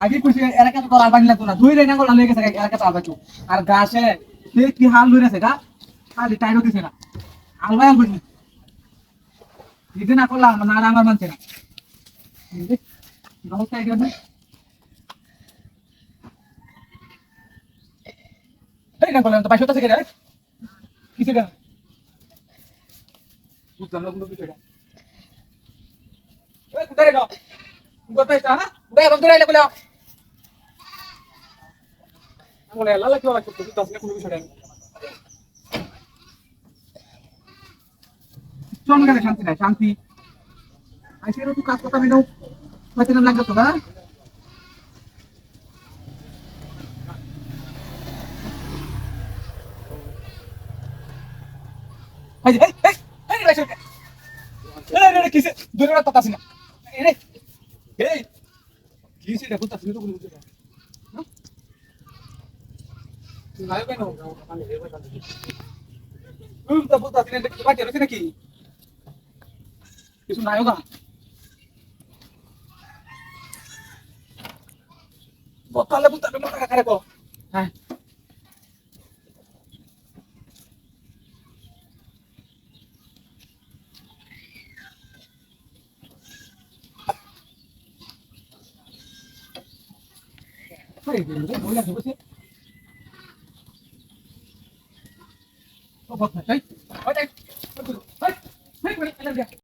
আগে কইছে এরা কত তোলা বাংলা তো না দুই রে না গলা লয়ে গেছে এরা কত আবাইতো আর গাছে সে কি হাল লইছে গা খালি টাইরো দিছে না আলবাই কইছে দিদি না করলাম না আমার মানছে না নমস্কার আইডিয়া এই না করলাম তো 22 থেকে রে কিসে গা বুঝলাম না কোনো বিষয়টা এই কোথায় গেল কোথায় তা হ্যাঁ কোথায় বন্ধ রাইলে বলে মনে লালা কি ওরা করতে তো আসলে কোনো বিষয়টা চল গেলে শান্তি নাই শান্তি আইসে তো কাজ করতে আমি নাও হয়তো না লাগতো না এই এই এই এই রাইছো এই রে কিসে দূরে রাখতে পারছিস না এই রে এই কিসে দেখো তা শুনে তো কোনো বিষয় না নাই কেন তা বলতা দিনে দেখতে পাচ্ছি রয়েছে নাকি কিছু নাই ওগা বতালে বলতা মন টাকা করে কো হ্যাঁ এই বইলা বসে ও বত নাই ওই ওই ওই